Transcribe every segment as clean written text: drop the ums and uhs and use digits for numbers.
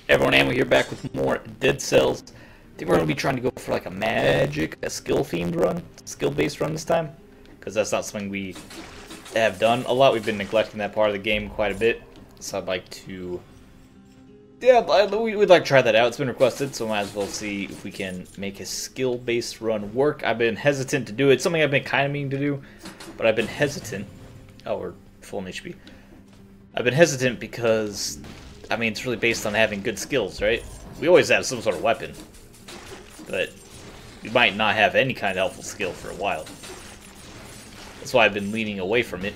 Everyone, Ammo here, back with more Dead Cells. I think we're going to be trying to go for like a skill-themed run, skill-based run this time. Because that's not something we have done a lot. We've been neglecting that part of the game quite a bit. So I'd like to... Yeah, we'd like to try that out. It's been requested, so might as well see if we can make a skill-based run work. I've been hesitant to do it. It's something I've been kind of meaning to do, but I've been hesitant. Oh, we're full in HP. I've been hesitant because... I mean, it's really based on having good skills, right? We always have some sort of weapon, but we might not have any kind of helpful skill for a while. That's why I've been leaning away from it.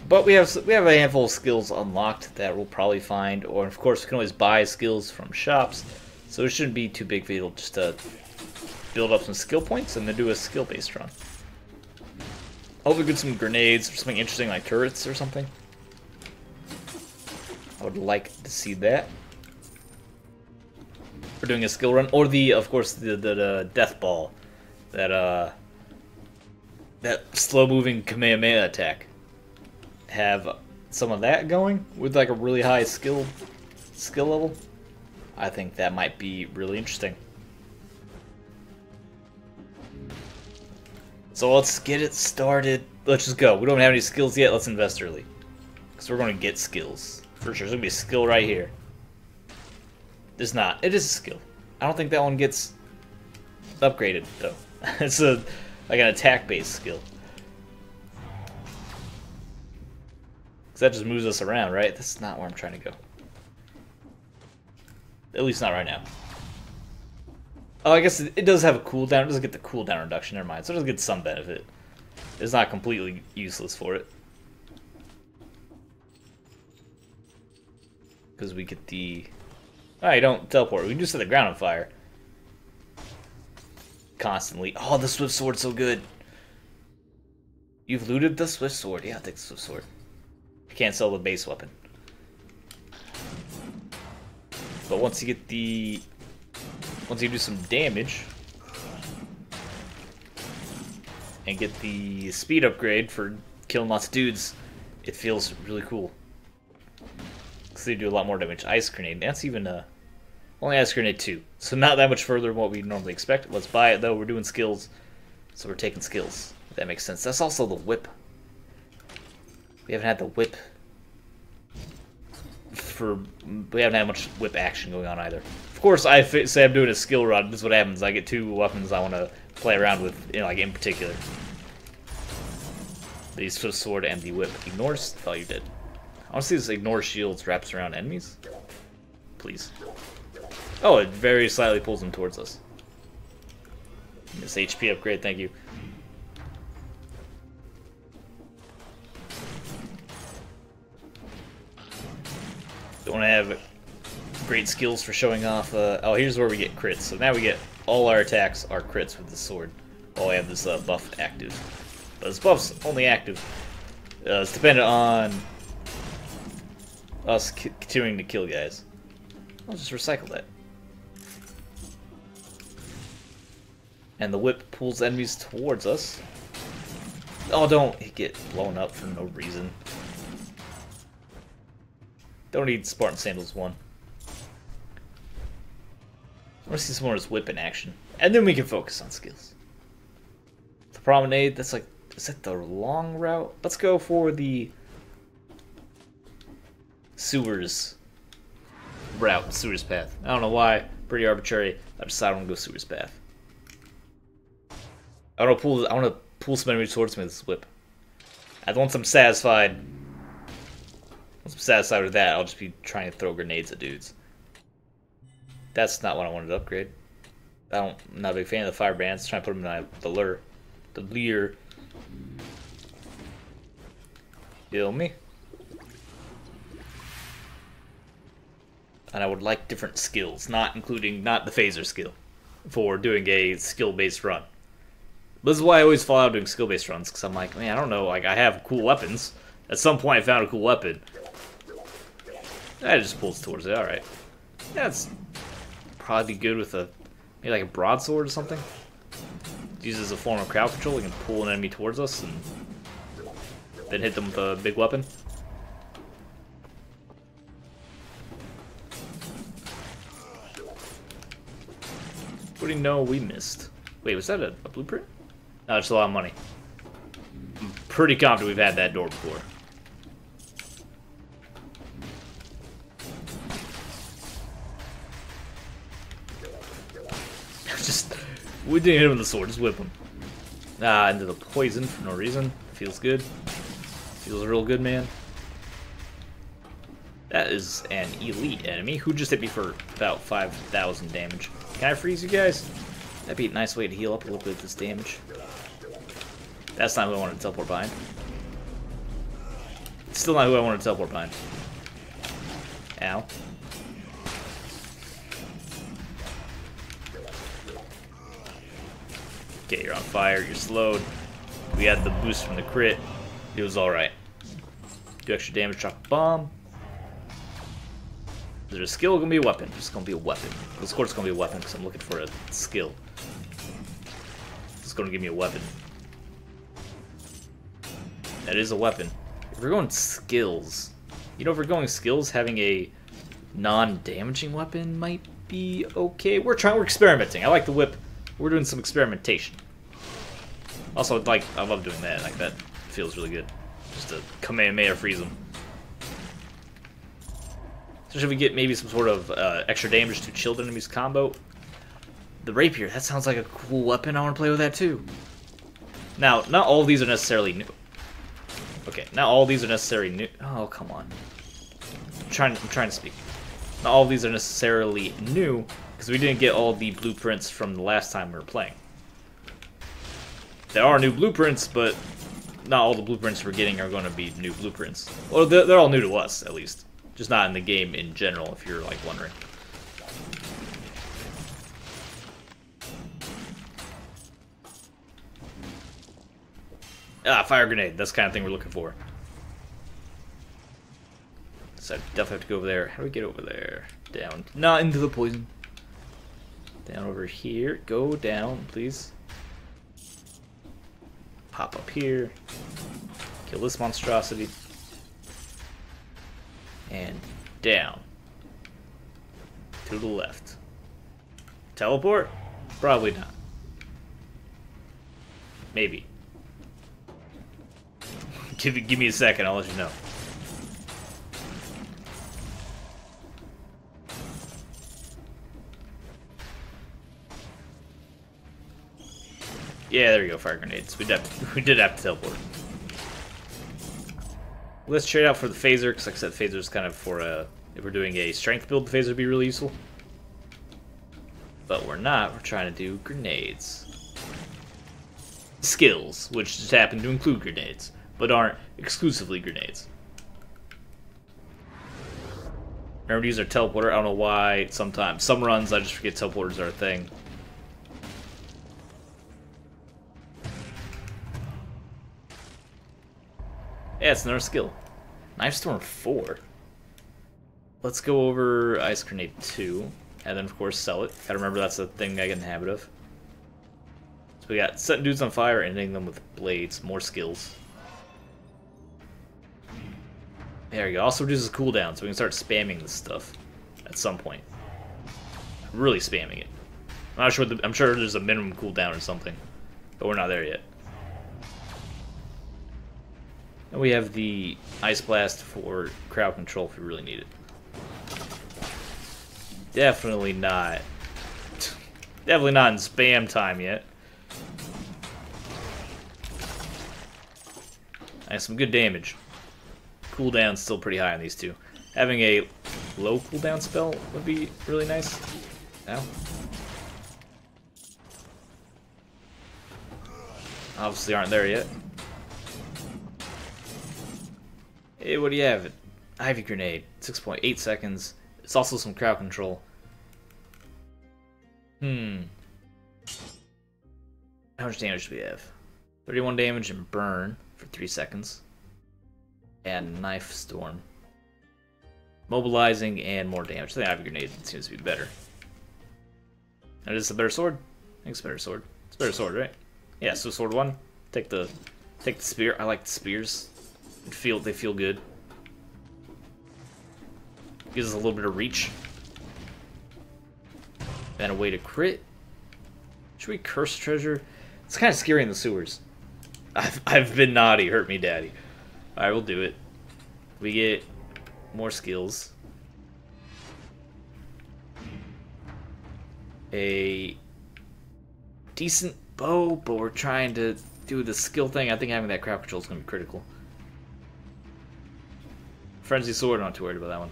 But we have a handful of skills unlocked that we'll probably find, or of course we can always buy skills from shops. So it shouldn't be too big of a deal just to build up some skill points and then do a skill-based run. Hopefully get some grenades or something interesting like turrets or something. I would like to see that. We're doing a skill run, or of course, the death ball, that slow-moving Kamehameha attack. Have some of that going with like a really high skill level. I think that might be really interesting. So let's get it started. Let's just go. We don't have any skills yet. Let's invest early, because we're going to get skills. For sure, there's gonna be a skill right here. There's not. It is a skill. I don't think that one gets upgraded though. It's like an attack-based skill. Cause that just moves us around, right? That's not where I'm trying to go. At least not right now. Oh, I guess it does have a cooldown. It doesn't get the cooldown reduction. Never mind. So it does get some benefit. It's not completely useless for it. Because we get the... Oh, you don't teleport. We can just set the ground on fire. Constantly. Oh, the Swift Sword's so good. You've looted the Swift Sword. Yeah, I'll take the Swift Sword. I can't sell the base weapon. But once you get the... Once you do some damage... And get the speed upgrade for killing lots of dudes, it feels really cool. They do a lot more damage. Ice grenade. That's even only ice grenade 2. So not that much further than what we normally expect. Let's buy it though. We're doing skills, so we're taking skills. If that makes sense. That's also the whip. We haven't had the whip we haven't had much whip action going on either. Of course, I say I'm doing a skill run. This is what happens. I get 2 weapons I want to play around with, like in particular. The Swift Sword and the whip. Ignores. Oh, you did. I want to see this ignore shields wraps around enemies. Please. Oh, it very slightly pulls them towards us. This HP upgrade, thank you. Don't have great skills for showing off. Oh, here's where we get crits. So now we get all our attacks are crits with the sword. Oh, I have this buff active. But this buff's only active. It's dependent on us continuing to kill guys. I'll just recycle that. And the whip pulls enemies towards us. Oh, don't get blown up for no reason. Don't need Spartan Sandals 1. I want to see some more of this whip in action. And then we can focus on skills. The promenade, that's like, is that the long route? Let's go for the sewers route, sewers path. I don't know why, pretty arbitrary. I decided I want to go sewers path. I want to pull some enemies towards me with this whip. And once I'm satisfied with that, I'll just be trying to throw grenades at dudes. That's not what I wanted to upgrade. I'm not a big fan of the firebrands. Trying to put them in the lure. Kill me. And I would like different skills, not the phaser skill, for doing a skill-based run. This is why I always fall out doing skill-based runs, because I'm like, man, I don't know, like, I have cool weapons. At some point I found a cool weapon. That just pulls towards it, alright. That's probably be good with maybe like a broadsword or something. Use it as a form of crowd control. We can pull an enemy towards us and then hit them with a big weapon. What do you know we missed? Wait, was that a blueprint? No, it's a lot of money. I'm pretty confident we've had that door before. Just, we didn't hit him with the sword, just whip him. Ah, into the poison for no reason. Feels good. Feels real good, man. That is an elite enemy who just hit me for about 5,000 damage. Can I freeze you guys? That'd be a nice way to heal up a little bit of this damage. That's not who I want to teleport behind. It's still not who I want to teleport behind. Ow. Okay, you're on fire, you're slowed. We had the boost from the crit. It was alright. Do extra damage, drop a bomb. Is there a skill? Gonna be a weapon. It's gonna be a weapon. Of course, it's gonna be a weapon because I'm looking for a skill. It's gonna give me a weapon. That is a weapon. If we're going skills, you know, if we're going skills, having a non-damaging weapon might be okay. We're experimenting. I like the whip. We're doing some experimentation. Also, like, I love doing that. Like, that feels really good. Just to Kamehameha freeze them. So should we get maybe some sort of extra damage to chilled enemies combo? The rapier, that sounds like a cool weapon. I want to play with that too. Now, not all of these are necessarily new. Okay, not all of these are necessarily new. Oh, come on. I'm trying to speak. Not all of these are necessarily new, because we didn't get all the blueprints from the last time we were playing. There are new blueprints, but not all the blueprints we're getting are going to be new blueprints. Well, they're all new to us, at least. Just not in the game in general, if you're, like, wondering. Ah, fire grenade. That's the kind of thing we're looking for. So I definitely have to go over there. How do we get over there? Down. Not into the poison. Down over here. Go down, please. Pop up here. Kill this monstrosity. And down. To the left. Teleport? Probably not. Maybe. Give me a second, I'll let you know. Yeah, there you go, fire grenades. We did have to teleport. Let's trade out for the phaser, because like I said, phaser is kind of for if we're doing a strength build, the phaser would be really useful. But we're not, we're trying to do grenades. Skills, which just happen to include grenades, but aren't exclusively grenades. Remember to use our teleporter. I don't know why sometimes. Some runs I just forget teleporters are a thing. Yeah, it's another skill. Knife Storm 4. Let's go over Ice Grenade 2. And then, of course, sell it. Gotta remember that's a thing I get in the habit of. So we got setting dudes on fire and hitting them with blades. More skills. There we go. Also reduces cooldown, so we can start spamming this stuff at some point. Really spamming it. I'm not sure. I'm sure there's a minimum cooldown or something, but we're not there yet. And we have the Ice Blast for crowd control if we really need it. Definitely not. Definitely not in spam time yet. And some good damage. Cooldown's still pretty high on these two. Having a low cooldown spell would be really nice. Ow. Obviously aren't there yet. Hey, what do you have? Ivy Grenade. 6.8 seconds. It's also some crowd control. How much damage do we have? 31 damage and burn for 3 seconds. And Knife Storm. Mobilizing and more damage. I think Ivy Grenade seems to be better. And is this a better sword? I think it's a better sword. It's a better sword, right? Yeah, so sword 1. Take the spear. I like the spears. They feel good. Gives us a little bit of reach. And a way to crit. Should we curse treasure? It's kind of scary in the sewers. I've been naughty, hurt me daddy. Alright, we'll do it. We get more skills. A decent bow, but we're trying to do the skill thing. I think having that crowd control is going to be critical. Frenzy sword, not too worried about that one.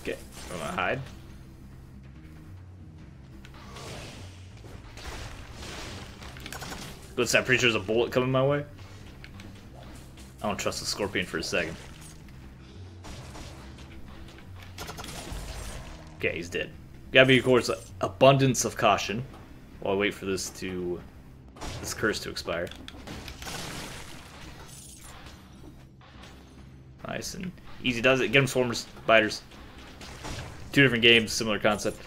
Okay, I'm gonna hide. Good, I'm pretty sure there's a bullet coming my way. I don't trust the scorpion for a second. Okay, he's dead. Gotta be, of course, abundance of caution while I wait for this curse to expire. Nice and easy does it. Get him swarmers, biters. 2 different games, similar concept.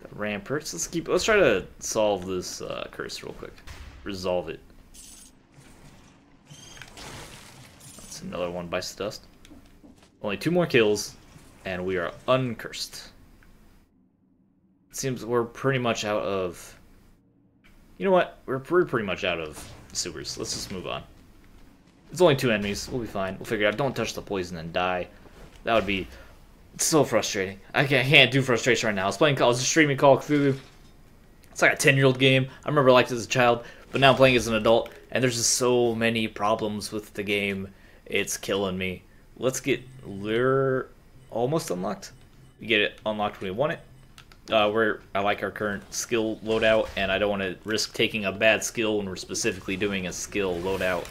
The ramparts. Let's try to solve this curse real quick. Resolve it. That's another one bites the dust. Only 2 more kills, and we are uncursed. It seems we're pretty much out of... You know what? We're pretty much out of sewers. Let's just move on. It's only 2 enemies. We'll be fine. We'll figure it out. Don't touch the poison and die. That would be so frustrating. I can't do frustration right now. I was streaming Call of Cthulhu. It's like a 10-year-old game. I remember I liked it as a child, but now I'm playing as an adult, and there's just so many problems with the game. It's killing me. Let's get Lure almost unlocked. We get it unlocked when we want it. I like our current skill loadout, and I don't want to risk taking a bad skill when we're specifically doing a skill loadout.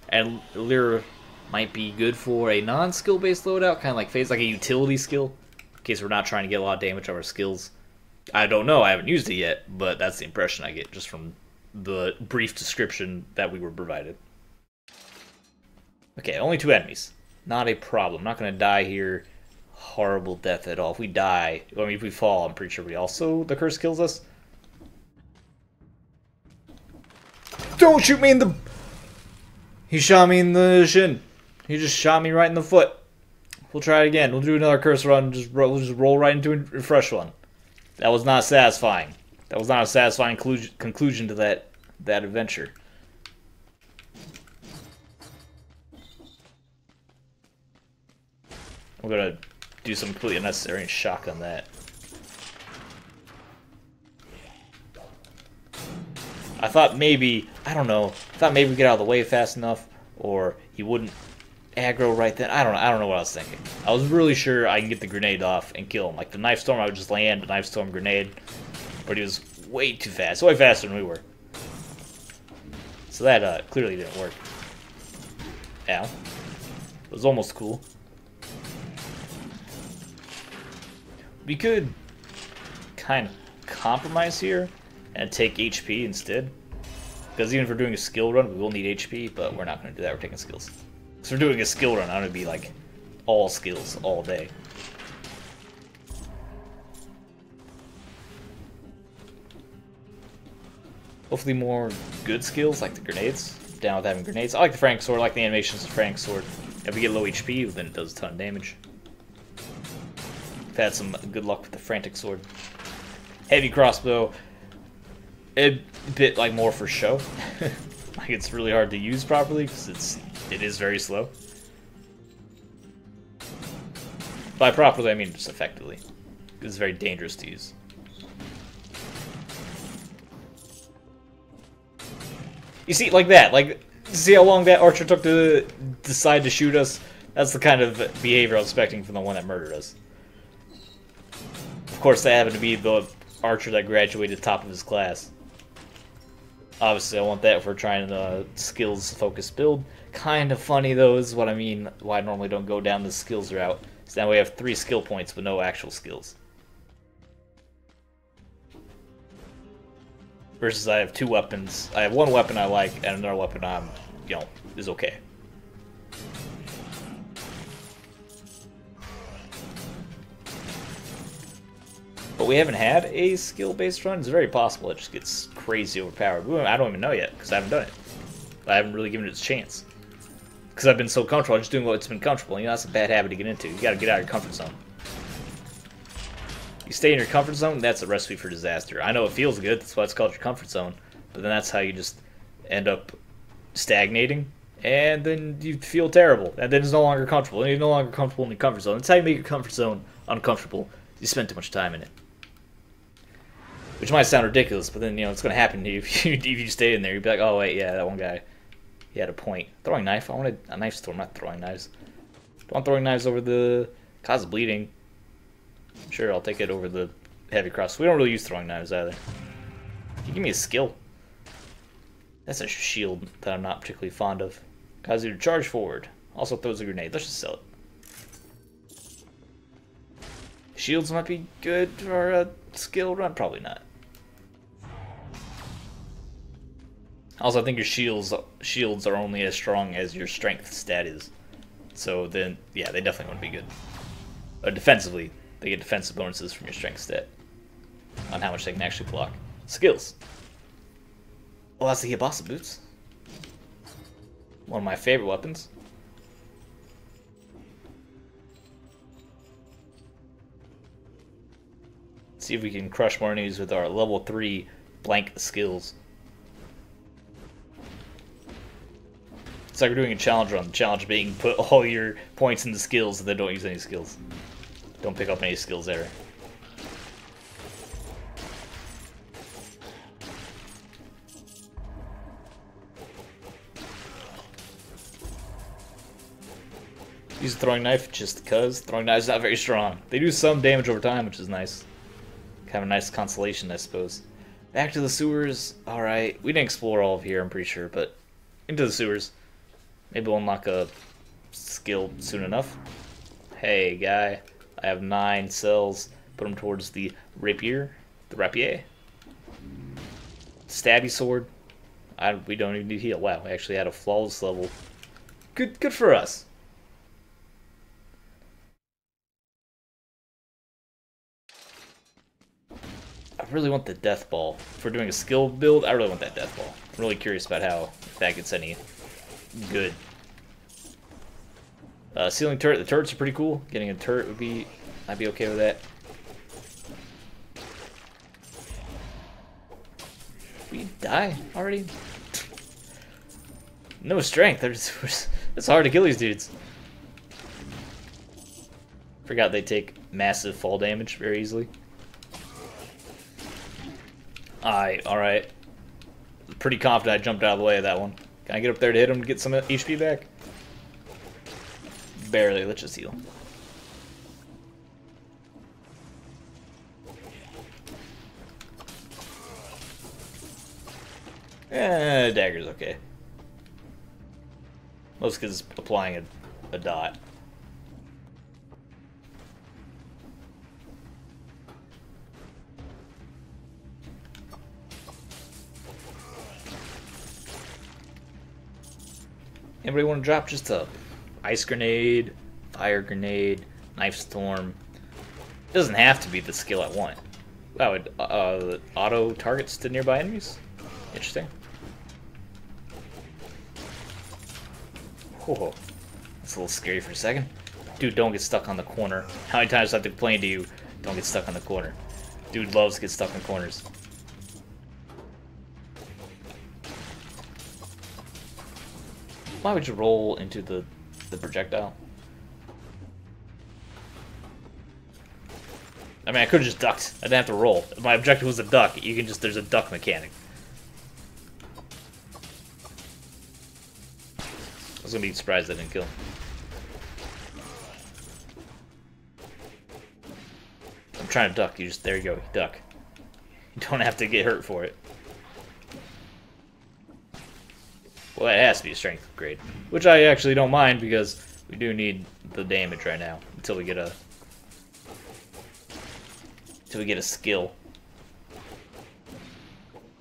And Lure might be good for a non-skill based loadout, kind of like phase, like a utility skill, in case we're not trying to get a lot of damage on our skills. I don't know, I haven't used it yet, but that's the impression I get just from the brief description that we were provided. Okay, only 2 enemies. Not a problem. Not going to die here. Horrible death at all. If we die, I mean, if we fall, I'm pretty sure the curse kills us. Don't shoot me in the... He shot me in the shin. He just shot me right in the foot. We'll try it again. We'll do another curse run. We'll just roll right into a fresh one. That was not satisfying. That was not a satisfying conclusion to that adventure. We're gonna do something completely unnecessary and shock on that. I thought maybe, I don't know, we get out of the way fast enough, or he wouldn't aggro right then. I don't know what I was thinking. I was really sure I can get the grenade off and kill him. Like the knife storm, I would just land the knife storm grenade, but he was way too fast, way faster than we were. So that clearly didn't work. Ow. It was almost cool. We could kind of compromise here and take HP instead. Because even if we're doing a skill run, we will need HP, but we're not going to do that. We're taking skills. So we're doing a skill run. I'm going to be like all skills all day. Hopefully more good skills like the grenades. I'm down with having grenades. I like the Frank sword. I like the animations of Frank sword. If we get low HP, then it does a ton of damage. Had some good luck with the frantic sword. Heavy crossbow, a bit like more for show. Like it's really hard to use properly because it is very slow. By properly I mean just effectively. It's very dangerous to use. You see, like that, like see how long that archer took to decide to shoot us? That's the kind of behavior I was expecting from the one that murdered us. Of course, that happened to be the archer that graduated top of his class. Obviously, I want that if we're trying to skills-focused build. Kind of funny, though, is what I mean, why I normally don't go down the skills route. So now we have 3 skill points, but no actual skills. Versus I have 2 weapons. I have 1 weapon I like, and another weapon is okay. But we haven't had a skill-based run. It's very possible it just gets crazy overpowered. I don't even know yet, because I haven't done it. I haven't really given it its chance. Because I've been so comfortable, I'm just doing what's been comfortable. You know, that's a bad habit to get into. You gotta get out of your comfort zone. You stay in your comfort zone, that's a recipe for disaster. I know it feels good, that's why it's called your comfort zone. But then that's how you just end up stagnating. And then you feel terrible. And then it's no longer comfortable. And you're no longer comfortable in your comfort zone. That's how you make your comfort zone uncomfortable. You spend too much time in it. Which might sound ridiculous, but then, you know, it's going to happen to you if you stay in there. You'd be like, oh, wait, yeah, that one guy, he had a point. Throwing knife? I wanted a knife storm, not throwing knives. Don't want throwing knives over the cause of bleeding. Sure, I'll take it over the heavy cross. We don't really use throwing knives either. Can you give me a skill? That's a shield that I'm not particularly fond of. Cause you to charge forward. Also throws a grenade. Let's just sell it. Shields might be good for a skill run. Probably not. Also, I think your shields are only as strong as your strength stat is. So then, yeah, they definitely wouldn't be good. Defensively, they get defensive bonuses from your strength stat on how much they can actually block. Skills. Well, that's the Hibasa boots. One of my favorite weapons. Let's see if we can crush more enemies with our level 3 blank skills. It's like we're doing a challenge run. The challenge being put all your points into skills and then don't use any skills. Don't pick up any skills there. Use a throwing knife just because throwing knives not very strong. They do some damage over time, which is nice. Kind of a nice consolation, I suppose. Back to the sewers. Alright, we didn't explore all of here, I'm pretty sure, but into the sewers. Maybe we'll unlock a skill soon enough. Hey, guy. I have 9 cells. Put them towards the rapier. The rapier. Stabby sword. We don't even need heal. Wow, we actually had a flawless level. Good for us. I really want the death ball. If we're doing a skill build, I really want that death ball. I'm really curious about how that gets any good. Ceiling turret. The turrets are pretty cool. Getting a turret would be... I'd be okay with that. We die already? No strength. It's hard to kill these dudes. Forgot they take massive fall damage very easily. Alright. Pretty confident I jumped out of the way of that one. Can I get up there to hit him to get some HP back? Barely. Let's just heal. Dagger's okay. Most because it's applying a dot. Anybody want to drop just a ice grenade, fire grenade, knife storm? It doesn't have to be the skill I want. Wow, it auto targets to nearby enemies? Interesting. Whoa, that's a little scary for a second. Dude, don't get stuck on the corner. How many times do I have to complain to you? Don't get stuck on the corner. Dude loves to get stuck in corners. Why would you roll into the projectile? I mean, I could have just ducked. I didn't have to roll. If my objective was a duck, you can just... There's a duck mechanic. I was gonna be surprised I didn't kill. I'm trying to duck. You just... There you go. You duck. You don't have to get hurt for it. Well, it has to be a strength upgrade, which I actually don't mind because we do need the damage right now until we get a skill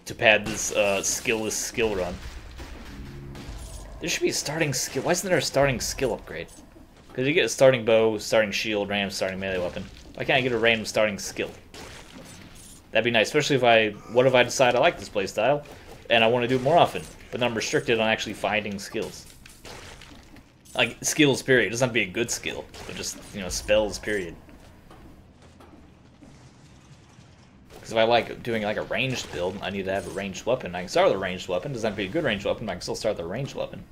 to pad this skillless skill run. There should be a starting skill. Why isn't there a starting skill upgrade? Because you get a starting bow, starting shield, random starting melee weapon. Why can't I get a random starting skill? That'd be nice, especially what if I decide I like this playstyle and I want to do it more often, but then I'm restricted on actually finding skills. Like, skills, period. It doesn't have to be a good skill, but just, you know, spells, period. Because if I like doing like a ranged build, I need to have a ranged weapon. I can start with a ranged weapon. Doesn't have to be a good ranged weapon, but I can still start with a ranged weapon. Do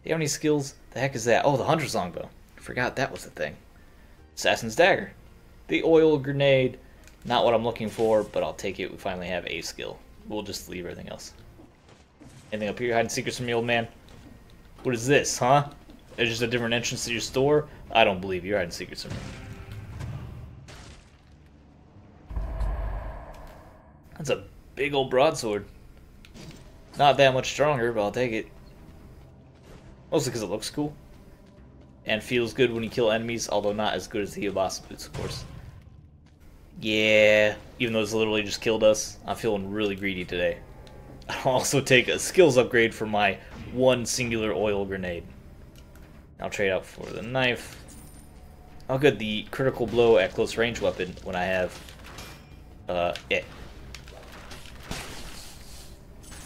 you have any skills? The heck is that? Oh, the Hunter's Longbow. I forgot that was the thing. Assassin's Dagger. The oil grenade. Not what I'm looking for, but I'll take it. We finally have a skill. We'll just leave everything else. Anything up here? Hiding secrets from me, old man? What is this, huh? It's just a different entrance to your store? I don't believe you're hiding secrets from me. That's a big old broadsword. Not that much stronger, but I'll take it. Mostly because it looks cool. And feels good when you kill enemies, although not as good as the Hiobasa boots, of course. Yeah, even though it's literally just killed us, I'm feeling really greedy today. I'll also take a skills upgrade for my one singular oil grenade. I'll trade out for the knife. I'll get the critical blow at close range weapon when I have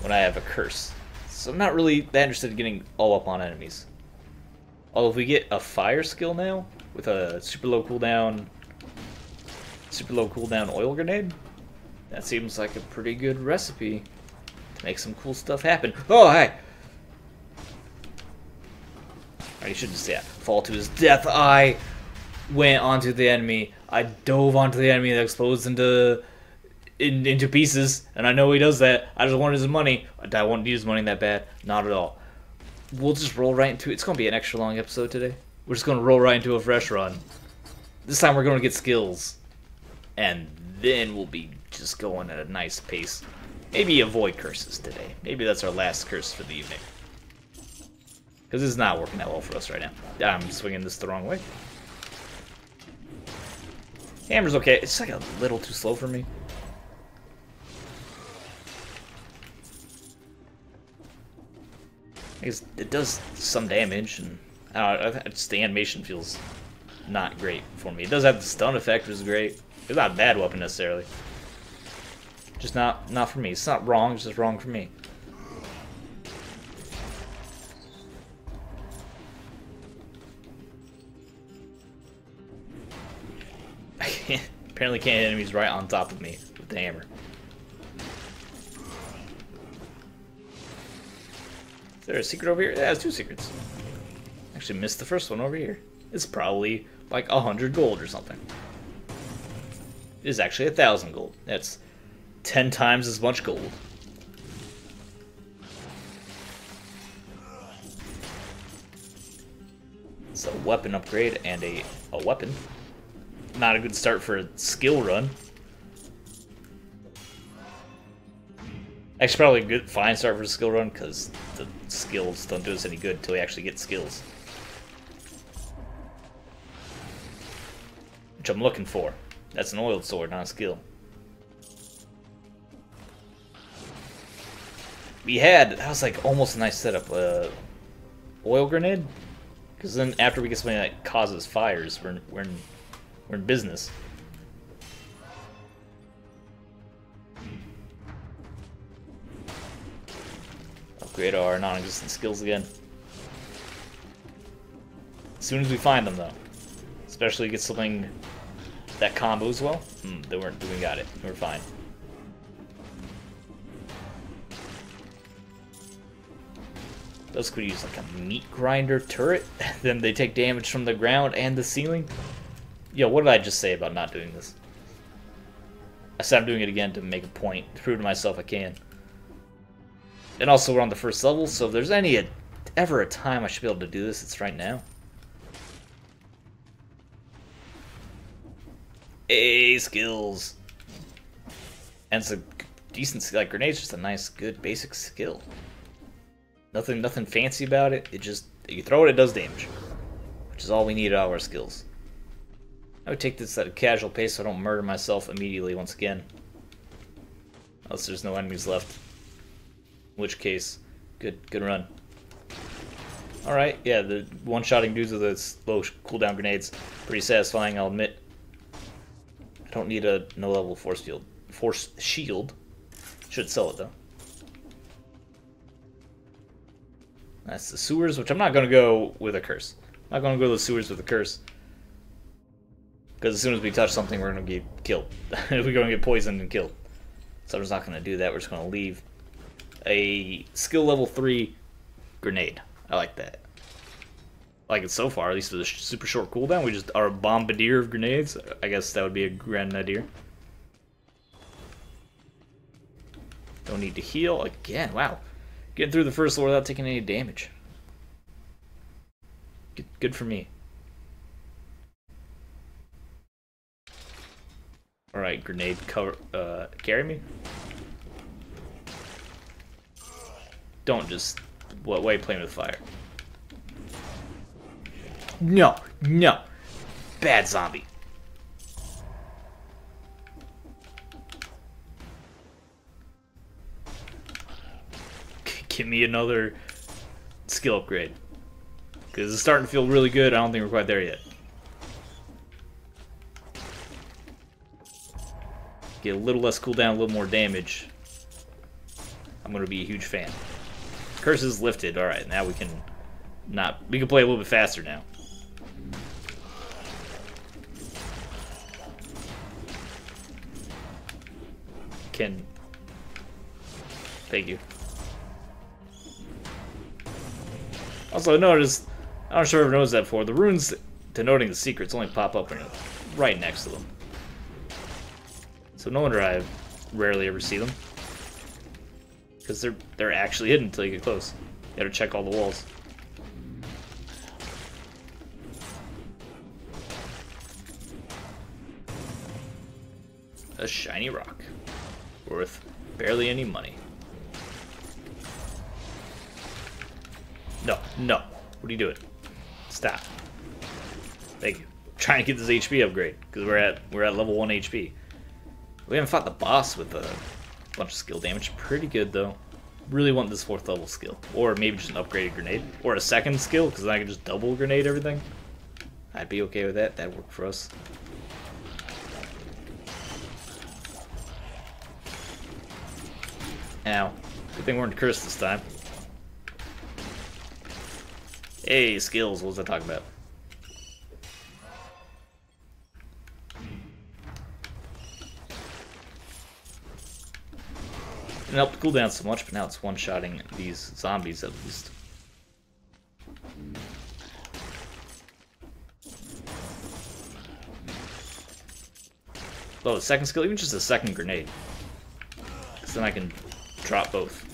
when I have a curse. So I'm not really that interested in getting all up on enemies. Although if we get a fire skill now with a super low cooldown oil grenade, that seems like a pretty good recipe to make some cool stuff happen. Oh, hey! Alright, you should just, yeah, fall to his death. I went onto the enemy. I dove onto the enemy that explodes into pieces, and I know he does that. I just wanted his money. I won't use money that bad. Not at all. We'll just roll right into it. It's going to be an extra long episode today. We're just going to roll right into a fresh run. This time we're going to get skills. And then we'll be just going at a nice pace. Maybe avoid curses today. Maybe that's our last curse for the evening. Because this is not working that well for us right now. I'm swinging this the wrong way. Hammer's okay. It's like a little too slow for me. I guess it does some damage, and I don't know, just the animation feels not great for me. It does have the stun effect, which is great. It's not a bad weapon necessarily. Just not for me. It's not wrong, it's just wrong for me. Apparently can't hit enemies right on top of me with the hammer. Is there a secret over here? Yeah, there's two secrets. Actually missed the first one over here. It's probably like 100 gold or something. It is actually 1,000 gold. That's 10 times as much gold. It's a weapon upgrade and a weapon. Not a good start for a skill run. Actually, probably a good, fine start for a skill run, because the skills don't do us any good until we actually get skills. Which I'm looking for. That's an oiled sword, not a skill. We had, that was like almost a nice setup. Oil grenade? Because then after we get something that causes fires, we're in business. Upgrade our non-existent skills again. As soon as we find them, though. Especially get something that combos well. We got it. We're fine. Those could use like a meat grinder turret. Then they take damage from the ground and the ceiling. Yo, what did I just say about not doing this? I said I'm doing it again to make a point, to prove to myself I can. And also we're on the first level, so if there's ever a time I should be able to do this, it's right now. Hey, skills. And it's a decent, like, grenade's just a nice, good, basic skill. Nothing fancy about it. It just, you throw it, it does damage. Which is all we need out of our skills. I would take this at a casual pace so I don't murder myself immediately once again. Unless there's no enemies left. In which case, good run. Alright, yeah, the one-shotting dudes with those low cooldown grenades, pretty satisfying, I'll admit. I don't need a no-level force shield. Should sell it, though. That's the sewers, which I'm not going to go with a curse. I'm not going to go to the sewers with a curse. Because as soon as we touch something, we're going to get killed. We're going to get poisoned and killed. So I'm just not going to do that. We're just going to leave a skill level 3 grenade. I like that. I like it so far, at least with a super short cooldown. We just are a bombardier of grenades. I guess that would be a grenadier. Don't need to heal again. Wow. Getting through the first floor without taking any damage. Good for me. Alright, grenade cover carry me. Don't just why are you playing with fire? No, no. Bad zombie. Give me another skill upgrade. Because it's starting to feel really good. I don't think we're quite there yet. Get a little less cooldown, a little more damage. I'm going to be a huge fan. Curse is lifted. Alright, now we can play a little bit faster now. Thank you. Also, I noticed, I'm not sure if everyone knows that before, the runes denoting the secrets only pop up when you're right next to them. So no wonder I rarely ever see them. Because they're actually hidden until you get close. You gotta check all the walls. A shiny rock. Worth barely any money. No, no. What are you doing? Stop. Thank you. I'm trying to get this HP upgrade because we're at level 1 HP. We haven't fought the boss with a bunch of skill damage. Pretty good though. Really want this 4th level skill, or maybe just an upgraded grenade, or a 2nd skill because then I can just double grenade everything. I'd be okay with that. That'd work for us. Ow. Good thing we're in curse this time. Hey, skills. What was I talking about? It helped cool down so much, but now it's one-shotting these zombies at least. Oh, the 2nd skill? Even just a 2nd grenade. Because then I can drop both.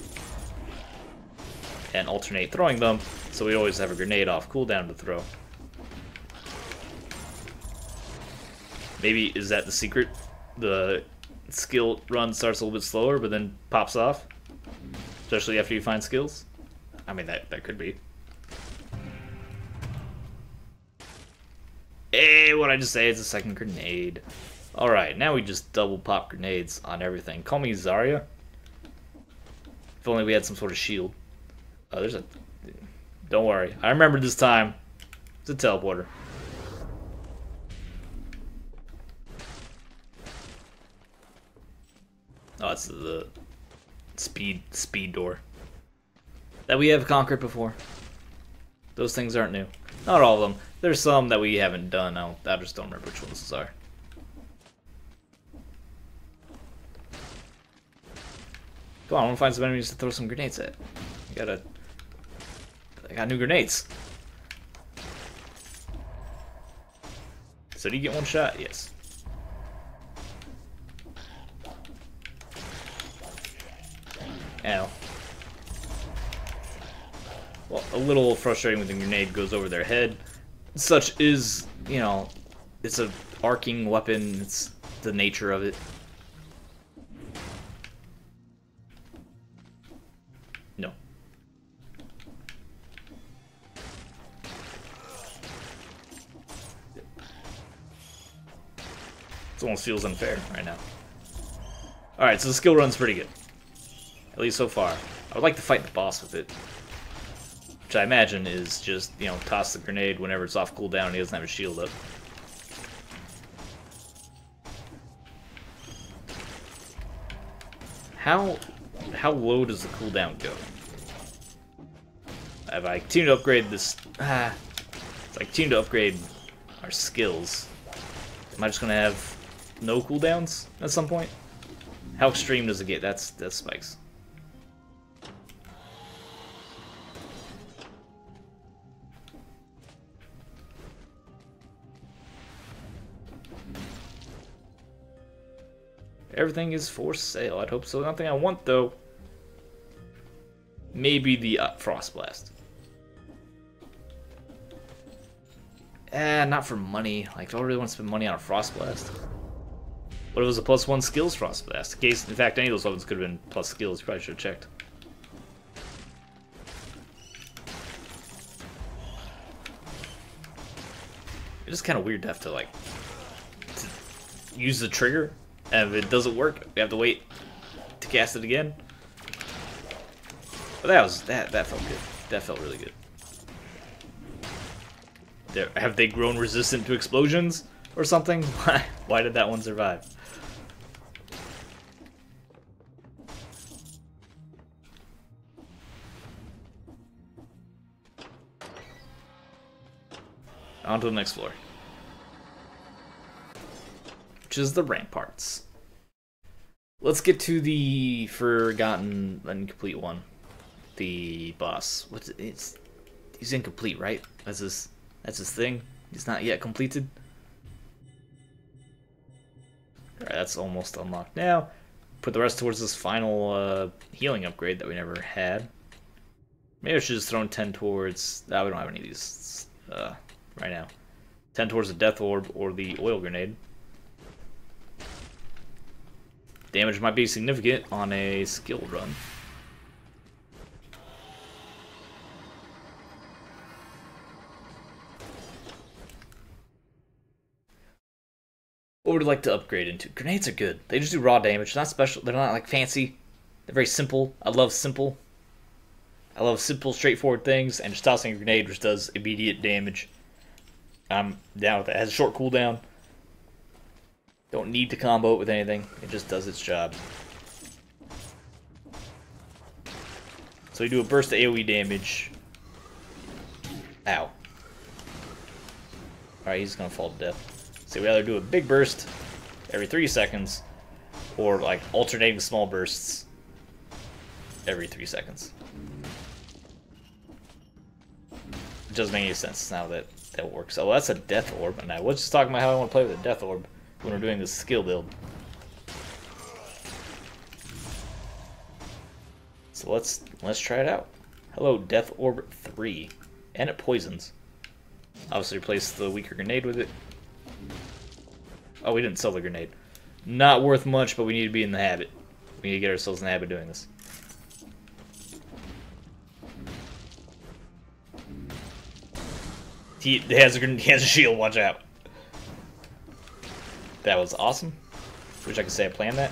And alternate throwing them, so we always have a grenade off cooldown to throw. Maybe, is that the secret? The skill run starts a little bit slower, but then pops off? Especially after you find skills? I mean, that could be. Hey, what'd I just say? It's a 2nd grenade. Alright, now we just double pop grenades on everything. Call me Zarya. If only we had some sort of shield. Oh, there's a... Don't worry. I remember this time. It's a teleporter. Oh, it's the speed door that we have conquered before. Those things aren't new. Not all of them. There's some that we haven't done. I just don't remember which ones those are. Come on, I want to find some enemies to throw some grenades at. I got new grenades. So do you get one shot? Yes. Ow. Well, a little frustrating when the grenade goes over their head. Such is, you know, it's a arcing weapon. It's the nature of it. No. It almost feels unfair right now. Alright, so the skill run's pretty good. At least so far. I would like to fight the boss with it. Which I imagine is just, you know, toss the grenade whenever it's off cooldown and he doesn't have his shield up. How low does the cooldown go? If I continue to upgrade this, if I continue to upgrade our skills, am I just gonna have no cooldowns at some point? How extreme does it get? That's spikes. Everything is for sale. I'd hope so. Nothing I want though. Maybe the Frost Blast. Not for money. Like, do I really want to spend money on a Frost Blast? What if it was a +1 skills Frost Blast? In case, in fact, any of those weapons could have been plus skills. You probably should have checked. It's just kind of weird to have to, like, use the trigger, and if it doesn't work, we have to wait to cast it again. But that felt good. That felt really good. Have they grown resistant to explosions or something? Why did that one survive? On to the next floor, which is the ramparts. Let's get to the forgotten, incomplete one. The boss. He's incomplete, right? That's his thing. He's not yet completed. Alright, that's almost unlocked now. Put the rest towards this final healing upgrade that we never had. Maybe I should just throw 10 towards... we don't have any of these right now. 10 towards the Death Orb or the Oil Grenade. Damage might be significant on a skill run. What would I like to upgrade into? Grenades are good. They just do raw damage. They're not special. They're not like fancy. They're very simple. I love simple, straightforward things. And just tossing a grenade which does immediate damage. I'm down with it. It has a short cooldown. Don't need to combo it with anything. It just does its job. So you do a burst of AoE damage. Ow. Alright, he's gonna fall to death. So we either do a big burst every 3 seconds, or like alternating small bursts every 3 seconds. It doesn't make any sense now that that works. Oh, that's a Death Orb, and I was just talking about how I want to play with a Death Orb when we're doing this skill build. So let's try it out. Hello, Death Orb 3, and it poisons. Obviously, replace the weaker grenade with it. Oh, we didn't sell the grenade. Not worth much, but we need to be in the habit. We need to get ourselves in the habit of doing this. He has a shield, watch out. That was awesome. Wish I could say I planned that.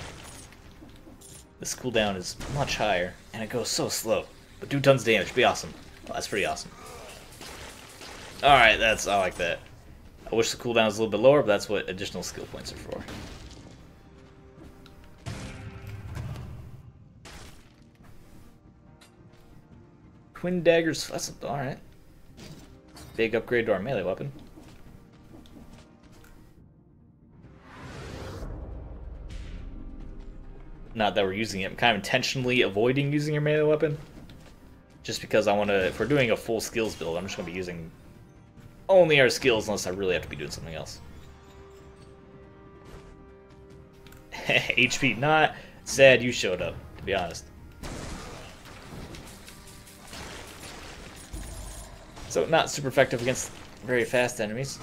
This cooldown is much higher, and it goes so slow. But do tons of damage, be awesome. Oh, that's pretty awesome. Alright, I like that. I wish the cooldown was a little bit lower, but that's what additional skill points are for. Twin daggers, that's alright. Big upgrade to our melee weapon. Not that we're using it, I'm kind of intentionally avoiding using your melee weapon. Just because I want to, if we're doing a full skills build, I'm just going to be using only our skills unless I really have to be doing something else. HP not. Sad you showed up, to be honest. So not super effective against very fast enemies.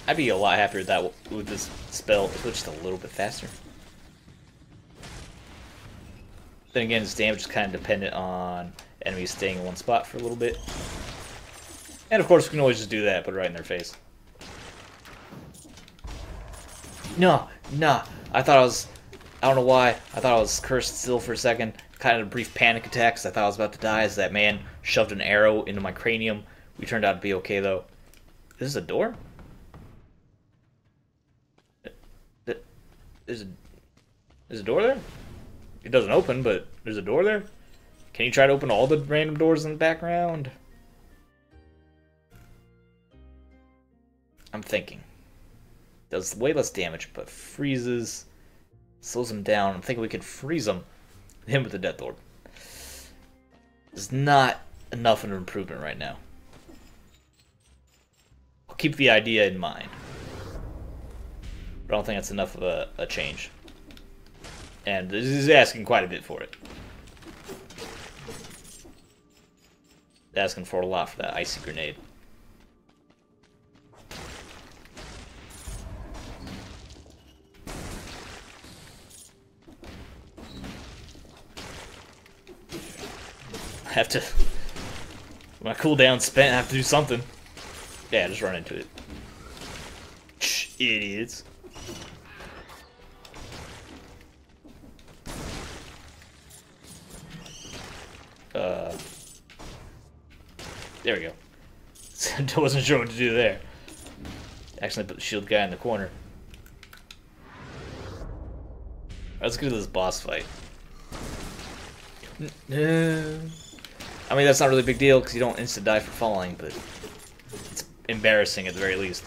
I'd be a lot happier with this spell if it was just a little bit faster. Then again, its damage is kind of dependent on enemies staying in one spot for a little bit. And of course, we can always just do that, put it right in their face. No, I don't know why, I thought I was cursed still for a second. Kind of a brief panic attack because I thought I was about to die as that man shoved an arrow into my cranium. We turned out to be okay though. This is a door? There's a there's a door there? It doesn't open, but there's a door there? Can you try to open all the random doors in the background? I'm thinking. Does way less damage, but freezes, slows him down. I'm thinking we could freeze him with the Death Orb. It's not enough of an improvement right now. I'll keep the idea in mind. But I don't think that's enough of a change. And this is asking quite a bit for it. Asking for a lot for that icy grenade. I have to... My cooldown's spent, I have to do something. Yeah, just run into it. Idiots. There we go. I wasn't sure what to do there. Actually, put the shield guy in the corner. Let's get to this boss fight. I mean, that's not really a big deal because you don't instant die for falling, but it's embarrassing at the very least.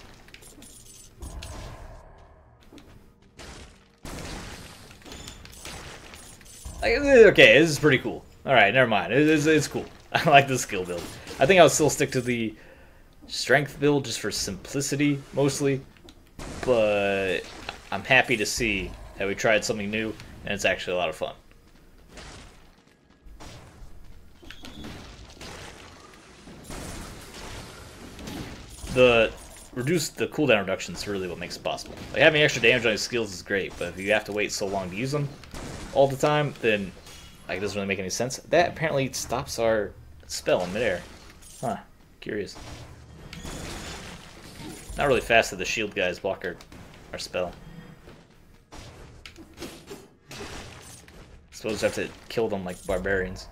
Okay, this is pretty cool. Alright, never mind. It's cool. I like the skill build. I think I'll still stick to the strength build just for simplicity, mostly. But I'm happy to see that we tried something new, and it's actually a lot of fun. The cooldown reduction is really what makes it possible. Like, having extra damage on your skills is great, but if you have to wait so long to use them all the time, then like, it doesn't really make any sense. That apparently stops our spell in midair. Huh. Curious. Not really fast that the shield guys block our spell. Suppose we have to kill them like barbarians.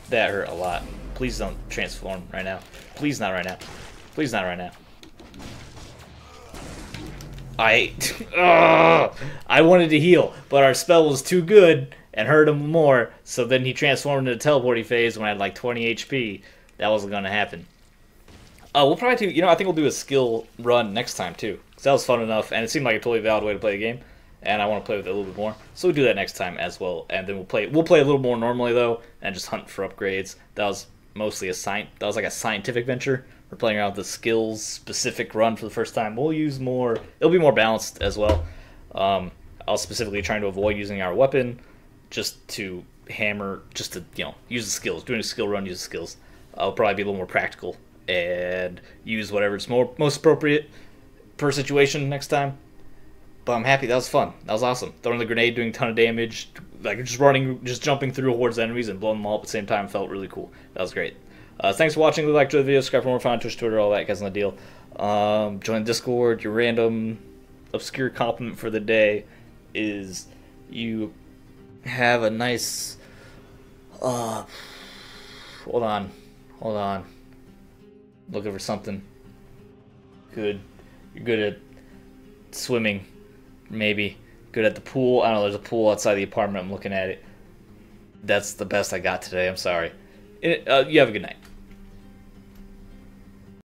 That hurt a lot. Please don't transform right now. Please not right now. Please not right now. I wanted to heal, but our spell was too good and hurt him more, so then he transformed into teleporting phase when I had like 20 HP. That wasn't going to happen. We'll probably do, I think we'll do a skill run next time too, because that was fun enough, and it seemed like a totally valid way to play the game, and I want to play with it a little bit more. So we'll do that next time as well, and then we'll play a little more normally though, and just hunt for upgrades. That was mostly like a scientific venture. We're playing around with the skills specific run for the first time. We'll use more. It'll be more balanced as well. I was specifically trying to avoid using our weapon, just to use the skills. Doing a skill run, use the skills. I'll probably be a little more practical and use whatever's most appropriate per situation next time. But I'm happy. That was fun. That was awesome. Throwing the grenade, doing a ton of damage, like just jumping through hordes of enemies and blowing them all up at the same time felt really cool. That was great. Thanks for watching. Leave a like to the video, subscribe for more fun on Twitch, Twitter, all that guys on the deal. Join Discord. Your random obscure compliment for the day is you have a nice hold on. Looking for something good. You're good at swimming, maybe. Good at the pool. I don't know, there's a pool outside the apartment. I'm looking at it. That's the best I got today. I'm sorry. You have a good night.